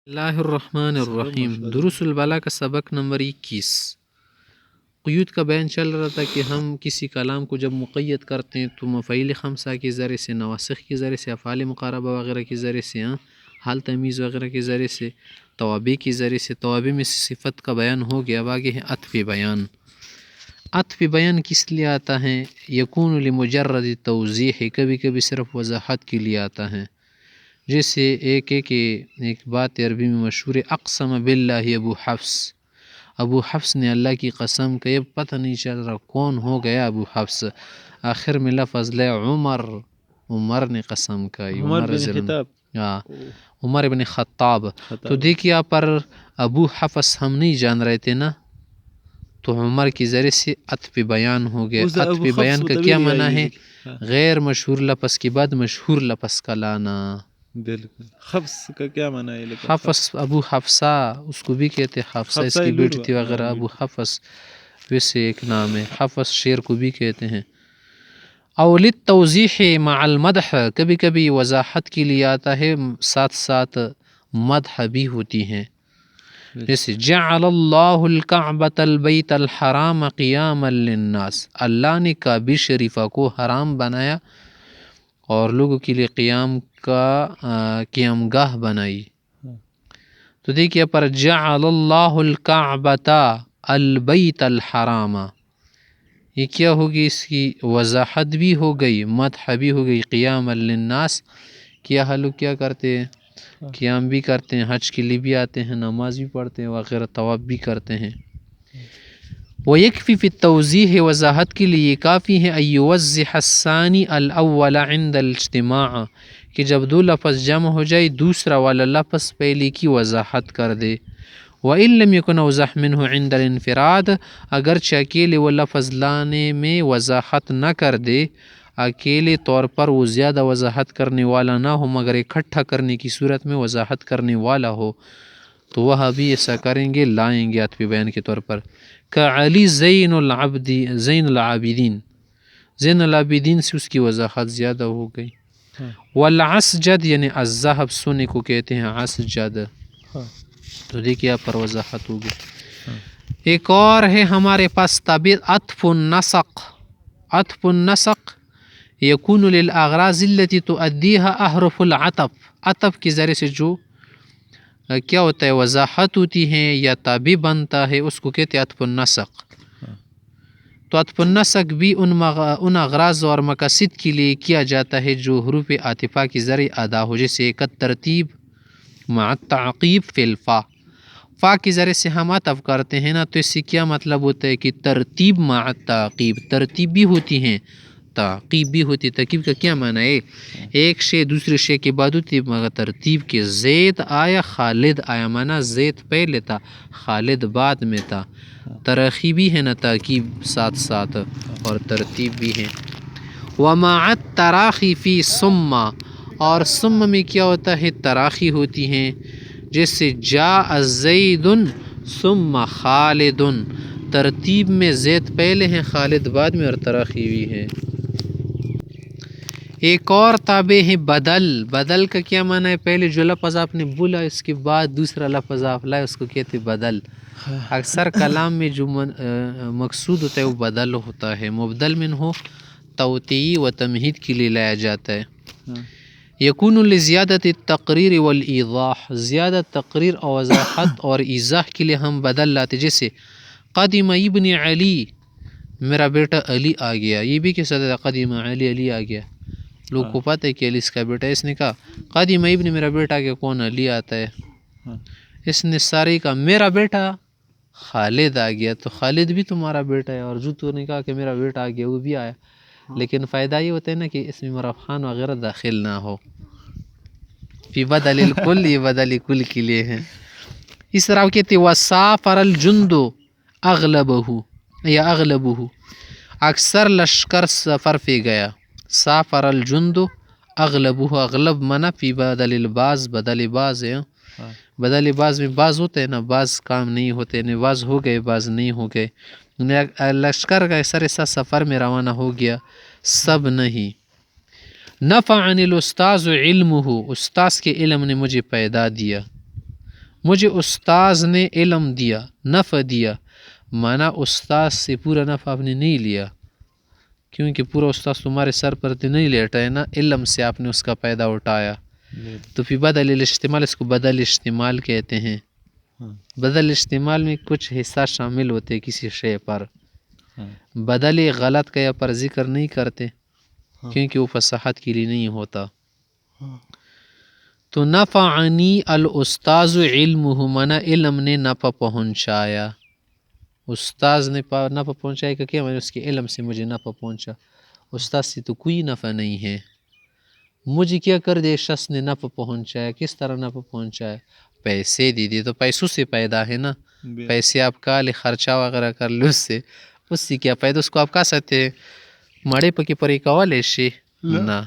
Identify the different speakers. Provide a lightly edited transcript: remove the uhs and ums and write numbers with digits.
Speaker 1: اللہ الرحمن الرحیم دروس البلاغہ کا سبق نمبر 21۔ قیود کا بیان چل رہا تھا کہ ہم کسی کلام کو جب مقید کرتے ہیں تو مفعیل خمسہ کے ذریعے سے، نواسخ کے ذریعے سے، افعال مقاربہ وغیرہ کے ذریعے سے، حال تمیز وغیرہ کے ذریعے سے، توابع کے ذریعے سے، توابع میں صفت کا بیان ہو گیا۔ اب آگے ہے عطف بیان۔ عطف بیان کس لیے آتا ہے؟ یکون لمجرد توضیح، کبھی کبھی صرف وضاحت کے لیے آتا ہے۔ جیسے ایک بات عربی میں مشہور ہے، اقسم باللہ ابو حفص نے اللہ کی قسم کہ پتہ نہیں چل رہا کون ہو گیا ابو حفص، آخر میں لفظ لے عمر نے قسم کھائی، عمر بن خطاب۔ تو دیکھیے آپ پر ابو حفص ہم نہیں جان رہے تھے نا، تو عمر کے ذریعے سے عطف بیان ہو گیا۔ عطف بیان کا کیا معنی ہے؟ غیر مشہور لفظ کے بعد مشہور لفظ کا لانا۔
Speaker 2: بالکل۔ حفص کا کیا معنی ہے؟
Speaker 1: حفص ابو حفصہ، اس کو بھی کہتے ہیں حفصہ، اس کی بیٹی تھی وغیرہ، ابو حفص ویسے ایک نام ہے۔ حفص شیر کو بھی کہتے ہیں۔ او للتوضیح مع المدح، کبھی کبھی وضاحت کے لیے آتا ہے، ساتھ ساتھ مدح بھی ہوتی ہیں۔ جیسے جعل اللہ الکعبۃ البیت الحرام قیاما للناس، اللہ نے کعبہ شریفہ کو حرام بنایا اور لوگوں کے لیے قیام گاہ بنائی۔ تو دیکھیے پر جعل اللہ الکعبۃ البیت الحرام، یہ کیا ہوگی؟ اس کی وضاحت بھی ہو گئی، مدح بھی ہو گئی۔ قیام للناس، کیا لوگ کیا کرتے ہیں؟ قیام بھی کرتے ہیں، حج کے لیے بھی آتے ہیں، نماز بھی پڑھتے ہیں وغیرہ، طواف بھی کرتے ہیں۔ وَيَكْفِي فِي التَّوْضِيحِ، وضاحت کے لیے یہ کافی ہے، أَن يُوَضِّحَ الثَّانِي الْأَوَّلَ عِنْدَ الاجتماع، کہ جب دو لفظ جمع ہو جائے دوسرا والا لفظ پہلے کی وضاحت کر دے۔ وَإِن لَمْ يَكُنْ أَوْضَحَ مِنْهُ عِنْدَ الْانْفِرَادِ، اگرچہ اکیلے وہ لفظ لانے میں وضاحت نہ کر دے، اکیلے طور پر وہ زیادہ وضاحت کرنے والا نہ ہو، مگر اکٹھا کرنے کی صورت میں وضاحت کرنے والا ہو، تو وہ بھی ایسا کریں گے، لائیں گے عطف بیان کے طور پر۔ کعلی زین العابدین، زین العابدین سے اس کی وضاحت زیادہ ہو گئی۔ والعسجد، یعنی الذهب، سونے کو کہتے ہیں عسجد، تو دیکھیے آپ پر وضاحت ہوگی۔ ایک اور ہے ہمارے پاس تعبیر عطف النسق۔ عطف النسق یکون للاغراض التي تؤديها احرف العطف، عطف کے ذریعے سے جو کیا ہوتا ہے وضاحت ہوتی ہے یا تابع بنتا ہے، اس کو کہتے ہیں عطف النسق۔ تو عطف النسق بھی ان اغراض اور مقاصد کے لیے کیا جاتا ہے جو حروف عاطفہ کے ذریعے ادا ہو، جیسے ترتیب مع التعقیب فی الفا، فا کے ذریعے سے ہم عطف کرتے ہیں نا، تو اس سے کیا مطلب ہوتا ہے کہ ترتیب مع التعقیب، ترتیب بھی ہوتی ہیں، تعقیب بھی ہوتی ہے۔ ترکیب کا کیا معنی ہے؟ ایک شے دوسرے شے کے بعد ہوتی ہے، مگر ترتیب کے زید آیا خالد آیا، معنی زید پہلے تھا خالد بعد میں تھا، ترقی بھی ہے نا، ترکیب ساتھ ساتھ اور ترتیب بھی ہے۔ ومع التراخی فی ثم، اور ثم میں کیا ہوتا ہے؟ تراخی ہوتی ہیں، جیسے جاء زید ثم خالد، ترتیب میں زید پہلے ہیں خالد بعد میں، اور تراخی بھی ہے۔ ایک اور تابع ہے بدل۔ بدل کا کیا معنی ہے؟ پہلے جو لفظ آپ نے بولا اس کے بعد دوسرا لفظ آپ لائے، اس کو کہتے بدل۔ اکثر کلام میں جو مقصود ہوتا ہے وہ بدل ہوتا ہے، مبدل منہ توطیع و تمہید کے لیے لایا جاتا ہے۔ یکون لزیادت التقریر والایضاح، زیادہ تقریر اور وضاحت اور ایضاح کے لیے ہم بدل لاتے، جیسے قدم ابن علی، میرا بیٹا علی آ گیا، یہ بھی کس طرح قدم علی، علی آ گیا، لوگ کو پتہ ہے کہ علی اس کا بیٹا ہے۔ اس نے کہا قدم ابن، میرا بیٹا کے کون؟ علی آتا ہے۔ اس نے سارے کہا میرا بیٹا خالد آ گیا، تو خالد بھی تمہارا بیٹا ہے، اور جو تو نے کہا کہ میرا بیٹا آ گیا وہ بھی آیا، لیکن فائدہ یہ ہوتا ہے نا کہ اس میں مرفعان وغیرہ داخل نہ ہو۔ فی بدل الکل، یہ بدل کل کے لیے ہیں۔ اس طرح کہتے وسافر الجند اغلبہ یا اغلبہ، اکثر لشکر سفر پہ گیا۔ سافر الجند اغلبہ، اغلب منع فی بدل الباز، بدل باز ہے، بدل باز میں باز ہوتے ہیں نا، باز کام نہیں ہوتے، یعنی باز ہو گئے باز نہیں ہو گئے، لشکر کا ایسا ایسا سفر میں روانہ ہو گیا، سب نہیں۔ نفعنی الاستاذ علمہ، استاذ کے علم نے مجھے پیدا دیا۔ مجھے استاذ نے علم دیا، نفع دیا، مانا استاذ سے پورا نفع آپ نے نہیں لیا، کیونکہ پورا استاذ تمہارے سر پر تو نہیں لیٹا ہے نا، علم سے آپ نے اس کا فائدہ اٹھایا. تو پھر بدل الاستعمال، اس کو بدل استعمال کہتے ہیں. بدل استعمال میں کچھ حصہ شامل ہوتے کسی شے پر، بدل غلط کا یا پر ذکر نہیں کرتے کیونکہ وہ فصاحت کے لیے نہیں ہوتا. تو نفعنی الاستاذ علمہ، منا علم نے نفع پہنچایا. استاذ نے نفع پہنچایا کہ کیا میں نے اس کے علم سے مجھے نفع پہنچا. استاذ سے تو کوئی نفع نہیں ہے. مجھے کیا کر دے شخص نے نفع پہنچایا، کس طرح نفع پہنچایا؟ پیسے دے دیے، تو پیسوں سے پیدا ہے نا. پیسے آپ کا لے خرچہ وغیرہ کر لو، اس سے کیا پیدا؟ اس کو آپ کہہ سکتے ہیں مڑے پکی پری کوا لیشی نا.